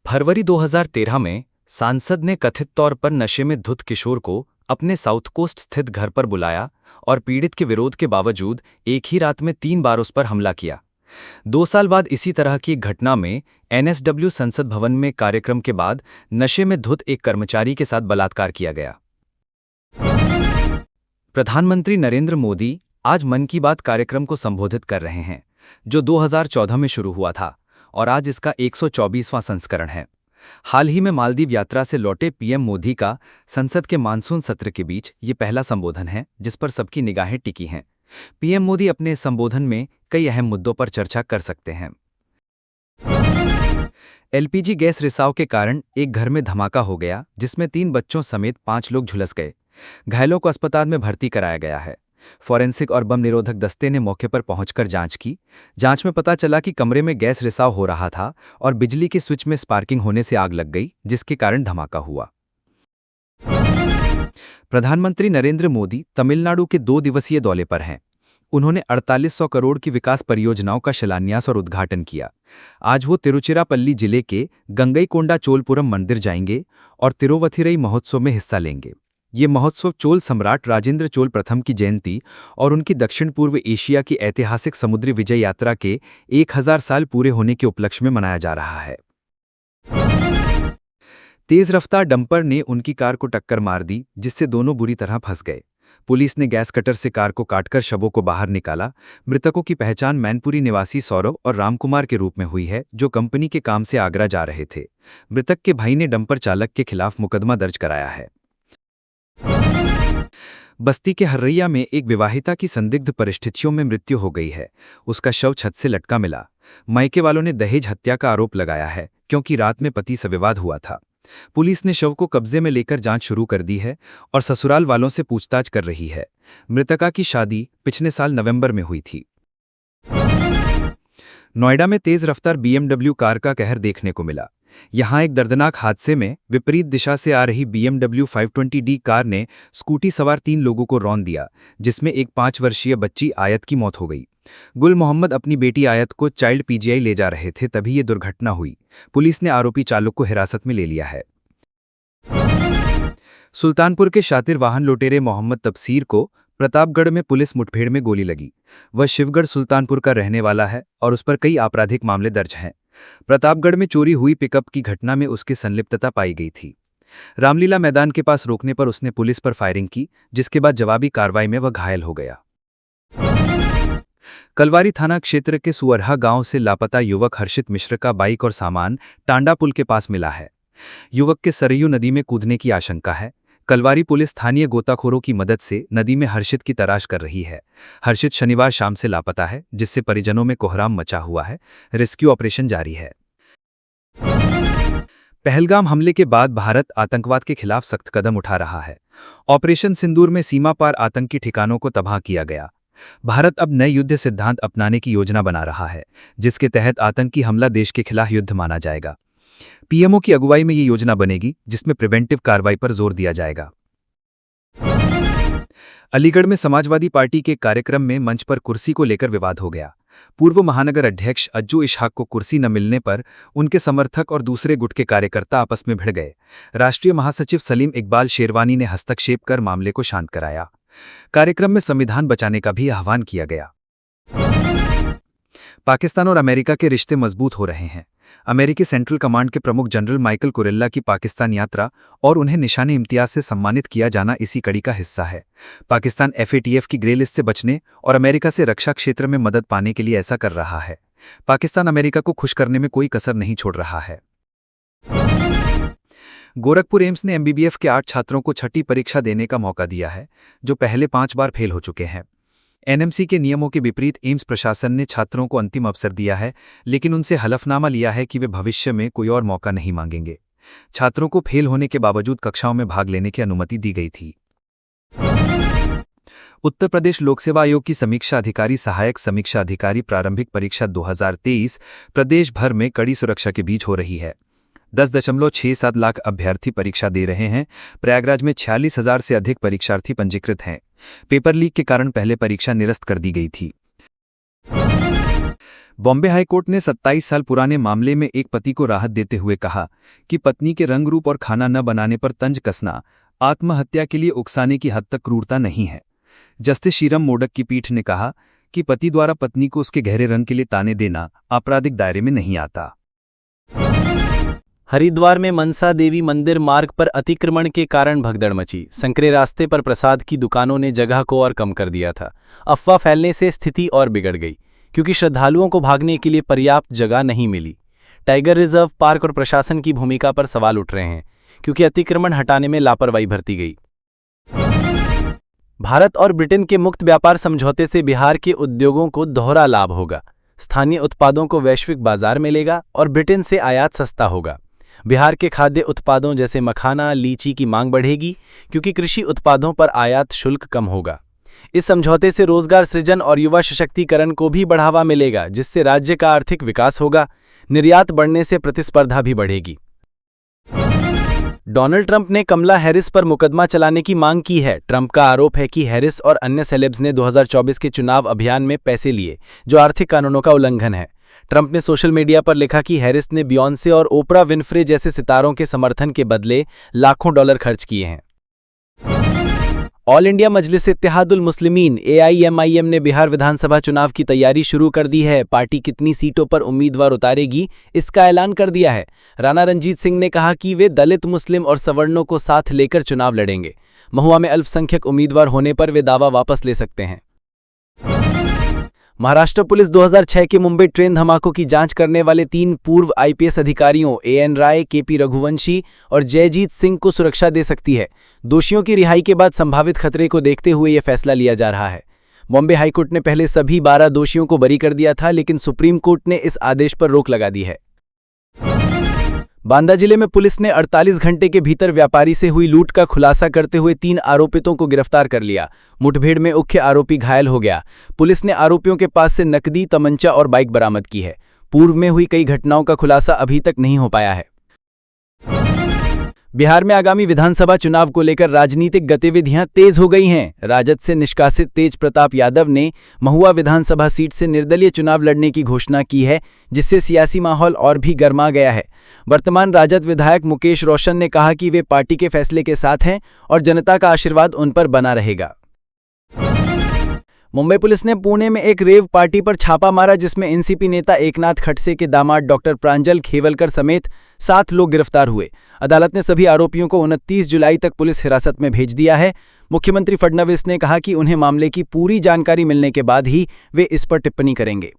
फरवरी 2013 में सांसद ने कथित तौर पर नशे में धुत किशोर को अपने साउथ कोस्ट स्थित घर पर बुलाया और पीड़ित के विरोध के बावजूद एक ही रात में 3 बार उस पर हमला किया। 2 साल बाद इसी तरह की एक घटना में एनएसडब्ल्यू संसद भवन में कार्यक्रम के बाद नशे में धुत एक कर्मचारी के साथ बलात्कार किया गया। प्रधानमंत्री नरेंद्र मोदी आज मन की बात कार्यक्रम को संबोधित कर रहे हैं, जो 2014 में शुरू हुआ था और आज इसका 124वां संस्करण है। हाल ही में मालदीव यात्रा से लौटे पीएम मोदी का संसद के मानसून सत्र के बीच ये पहला संबोधन है जिस पर सबकी निगाहें टिकी हैं। पीएम मोदी अपने इस संबोधन में कई अहम मुद्दों पर चर्चा कर सकते हैं। एलपीजी गैस रिसाव के कारण एक घर में धमाका हो गया जिसमें 3 बच्चों समेत 5 लोग झुलस गए। घायलों को अस्पताल में भर्ती कराया गया है। फॉरेंसिक और बम निरोधक दस्ते ने मौके पर पहुंचकर जांच की। जांच में पता चला कि कमरे में गैस रिसाव हो रहा था और बिजली के स्विच में स्पार्किंग होने से आग लग गई, जिसके कारण धमाका हुआ। प्रधानमंत्री नरेंद्र मोदी तमिलनाडु के 2 दिवसीय दौरे पर हैं। उन्होंने 4800 करोड़ की विकास परियोजनाओं का शिलान्यास और उद्घाटन किया। आज वो तिरुचिरापल्ली जिले के गंगईकोंडा चोलपुरम मंदिर जाएंगे और तिरुवथिरई महोत्सव में हिस्सा लेंगे। ये महोत्सव चोल सम्राट राजेंद्र चोल प्रथम की जयंती और उनकी दक्षिण पूर्व एशिया की ऐतिहासिक समुद्री विजय यात्रा के 1000 साल पूरे होने के उपलक्ष्य में मनाया जा रहा है। तेज रफ्तार डंपर ने उनकी कार को टक्कर मार दी, जिससे दोनों बुरी तरह फंस गए। पुलिस ने गैस कटर से कार को काटकर शवों को बाहर निकाला। मृतकों की पहचान मैनपुरी निवासी सौरव और रामकुमार के रूप में हुई है, जो कंपनी के काम से आगरा जा रहे थे। मृतक के भाई ने डंपर चालक के खिलाफ मुकदमा दर्ज कराया है। बस्ती के हर्रैया में एक विवाहिता की संदिग्ध परिस्थितियों में मृत्यु हो गई है। उसका शव छत से लटका मिला। मायके वालों ने दहेज हत्या का आरोप लगाया है, क्योंकि रात में पति से विवाद हुआ था। पुलिस ने शव को कब्जे में लेकर जांच शुरू कर दी है और ससुराल वालों से पूछताछ कर रही है। मृतका की शादी पिछले साल नवंबर में हुई थी। नोएडा में तेज रफ्तार बीएमडब्ल्यू कार का कहर देखने को मिला। यहां एक दर्दनाक हादसे में विपरीत दिशा से आ रही BMW 520D कार ने स्कूटी सवार 3 लोगों को रौंद दिया, जिसमें एक 5 वर्षीय बच्ची आयत की मौत हो गई। गुल मोहम्मद अपनी बेटी आयत को चाइल्ड पीजीआई ले जा रहे थे, तभी ये दुर्घटना हुई। पुलिस ने आरोपी चालक को हिरासत में ले लिया है। सुल्तानपुर के शातिर वाहन लुटेरे मोहम्मद तबसीर को प्रतापगढ़ में पुलिस मुठभेड़ में गोली लगी। वह शिवगढ़ सुल्तानपुर का रहने वाला है और उस पर कई आपराधिक मामले दर्ज हैं। प्रतापगढ़ में चोरी हुई पिकअप की घटना में उसकी संलिप्तता पाई गई थी। रामलीला मैदान के पास रोकने पर उसने पुलिस पर फायरिंग की, जिसके बाद जवाबी कार्रवाई में वह घायल हो गया। कलवारी थाना क्षेत्र के सुअरहा गांव से लापता युवक हर्षित मिश्र का बाइक और सामान टांडा पुल के पास मिला है। युवक के सरयू नदी में कूदने की आशंका है। कलवारी पुलिस स्थानीय गोताखोरों की मदद से नदी में हर्षित की तलाश कर रही है। हर्षित शनिवार शाम से लापता है, जिससे परिजनों में कोहराम मचा हुआ है। रेस्क्यू ऑपरेशन जारी है। पहलगाम हमले के बाद भारत आतंकवाद के खिलाफ सख्त कदम उठा रहा है। ऑपरेशन सिंदूर में सीमा पार आतंकी ठिकानों को तबाह किया गया। भारत अब नए युद्ध सिद्धांत अपनाने की योजना बना रहा है, जिसके तहत आतंकी हमला देश के खिलाफ युद्ध माना जाएगा। पीएमओ की अगुवाई में ये योजना बनेगी, जिसमें प्रिवेंटिव कार्रवाई पर जोर दिया जाएगा। अलीगढ़ में समाजवादी पार्टी के कार्यक्रम में मंच पर कुर्सी को लेकर विवाद हो गया। पूर्व महानगर अध्यक्ष अज्जू इशहाक को कुर्सी न मिलने पर उनके समर्थक और दूसरे गुट के कार्यकर्ता आपस में भिड़ गए। राष्ट्रीय महासचिव सलीम इकबाल शेरवानी ने हस्तक्षेप कर मामले को शांत कराया। कार्यक्रम में संविधान बचाने का भी आह्वान किया गया। पाकिस्तान और अमेरिका के रिश्ते मजबूत हो रहे हैं। अमेरिकी सेंट्रल कमांड के प्रमुख जनरल माइकल कुरेल्ला की पाकिस्तान यात्रा और उन्हें निशाने इम्तियाज से सम्मानित किया जाना इसी कड़ी का हिस्सा है। पाकिस्तान FATF की ग्रे लिस्ट से बचने और अमेरिका से रक्षा क्षेत्र में मदद पाने के लिए ऐसा कर रहा है। पाकिस्तान अमेरिका को खुश करने में कोई कसर नहीं छोड़ रहा है। गोरखपुर एम्स ने MBBF के 8 छात्रों को छठी परीक्षा देने का मौका दिया है, जो पहले 5 बार फेल हो चुके हैं। NMC के नियमों के विपरीत एम्स प्रशासन ने छात्रों को अंतिम अवसर दिया है, लेकिन उनसे हलफनामा लिया है कि वे भविष्य में कोई और मौका नहीं मांगेंगे। छात्रों को फेल होने के बावजूद कक्षाओं में भाग लेने की अनुमति दी गई थी। उत्तर प्रदेश लोक सेवा आयोग की समीक्षा अधिकारी सहायक समीक्षा अधिकारी प्रारंभिक परीक्षा 2023 प्रदेश भर में कड़ी सुरक्षा के बीच हो रही है। 10.67 लाख अभ्यर्थी परीक्षा दे रहे हैं। प्रयागराज में 46,000 से अधिक परीक्षार्थी पंजीकृत हैं। पेपर लीक के कारण पहले परीक्षा निरस्त कर दी गई थी। बॉम्बे हाईकोर्ट ने 27 साल पुराने मामले में एक पति को राहत देते हुए कहा कि पत्नी के रंग रूप और खाना न बनाने पर तंज कसना आत्महत्या के लिए उकसाने की हद तक क्रूरता नहीं है। जस्टिस श्रीराम मोडक की पीठ ने कहा कि पति द्वारा पत्नी को उसके गहरे रंग के लिए ताने देना आपराधिक दायरे में नहीं आता। हरिद्वार में मनसा देवी मंदिर मार्ग पर अतिक्रमण के कारण भगदड़ मची। संकरे रास्ते पर प्रसाद की दुकानों ने जगह को और कम कर दिया था। अफवाह फैलने से स्थिति और बिगड़ गई क्योंकि श्रद्धालुओं को भागने के लिए पर्याप्त जगह नहीं मिली। टाइगर रिजर्व पार्क और प्रशासन की भूमिका पर सवाल उठ रहे हैं क्योंकि अतिक्रमण हटाने में लापरवाही बरती गई। भारत और ब्रिटेन के मुक्त व्यापार समझौते से बिहार के उद्योगों को दोहरा लाभ होगा। स्थानीय उत्पादों को वैश्विक बाजार मिलेगा और ब्रिटेन से आयात सस्ता होगा। बिहार के खाद्य उत्पादों जैसे मखाना, लीची की मांग बढ़ेगी क्योंकि कृषि उत्पादों पर आयात शुल्क कम होगा। इस समझौते से रोजगार सृजन और युवा सशक्तिकरण को भी बढ़ावा मिलेगा, जिससे राज्य का आर्थिक विकास होगा। निर्यात बढ़ने से प्रतिस्पर्धा भी बढ़ेगी। डोनाल्ड ट्रंप ने कमला हैरिस पर मुकदमा चलाने की मांग की है। ट्रंप का आरोप है कि हैरिस और अन्य सेलेब्स ने 2024 के चुनाव अभियान में पैसे लिए, जो आर्थिक कानूनों का उल्लंघन है। ट्रंप ने सोशल मीडिया पर लिखा कि हैरिस ने बियॉन्से और ओपरा विनफ्रे जैसे सितारों के समर्थन के बदले लाखों डॉलर खर्च किए हैं। ऑल इंडिया मजलिस-ए-इत्तेहादुल मुस्लिमीन AIMIM ने बिहार विधानसभा चुनाव की तैयारी शुरू कर दी है। पार्टी कितनी सीटों पर उम्मीदवार उतारेगी, इसका ऐलान कर दिया है। राणा रणजीत सिंह ने कहा कि वे दलित, मुस्लिम और सवर्णों को साथ लेकर चुनाव लड़ेंगे। महुआ में अल्पसंख्यक उम्मीदवार होने पर वे दावा वापस ले सकते हैं। महाराष्ट्र पुलिस 2006 के मुंबई ट्रेन धमाकों की जांच करने वाले 3 पूर्व IPS अधिकारियों AN राय, KP रघुवंशी और जयजीत सिंह को सुरक्षा दे सकती है। दोषियों की रिहाई के बाद संभावित खतरे को देखते हुए यह फैसला लिया जा रहा है। बॉम्बे हाईकोर्ट ने पहले सभी 12 दोषियों को बरी कर दिया था, लेकिन सुप्रीम कोर्ट ने इस आदेश पर रोक लगा दी है। बांदा जिले में पुलिस ने 48 घंटे के भीतर व्यापारी से हुई लूट का खुलासा करते हुए 3 आरोपितों को गिरफ्तार कर लिया। मुठभेड़ में मुख्य आरोपी घायल हो गया। पुलिस ने आरोपियों के पास से नकदी, तमंचा और बाइक बरामद की है। पूर्व में हुई कई घटनाओं का खुलासा अभी तक नहीं हो पाया है। बिहार में आगामी विधानसभा चुनाव को लेकर राजनीतिक गतिविधियां तेज हो गई हैं। राजद से निष्कासित तेज प्रताप यादव ने महुआ विधानसभा सीट से निर्दलीय चुनाव लड़ने की घोषणा की है, जिससे सियासी माहौल और भी गर्मा गया है। वर्तमान राजद विधायक मुकेश रोशन ने कहा कि वे पार्टी के फैसले के साथ हैं और जनता का आशीर्वाद उन पर बना रहेगा। मुंबई पुलिस ने पुणे में एक रेव पार्टी पर छापा मारा, जिसमें NCP नेता एकनाथ खड़से के दामाद डॉक्टर प्रांजल खेवलकर समेत 7 लोग गिरफ्तार हुए। अदालत ने सभी आरोपियों को 29 जुलाई तक पुलिस हिरासत में भेज दिया है। मुख्यमंत्री फडणवीस ने कहा कि उन्हें मामले की पूरी जानकारी मिलने के बाद ही वे इस पर टिप्पणी करेंगे।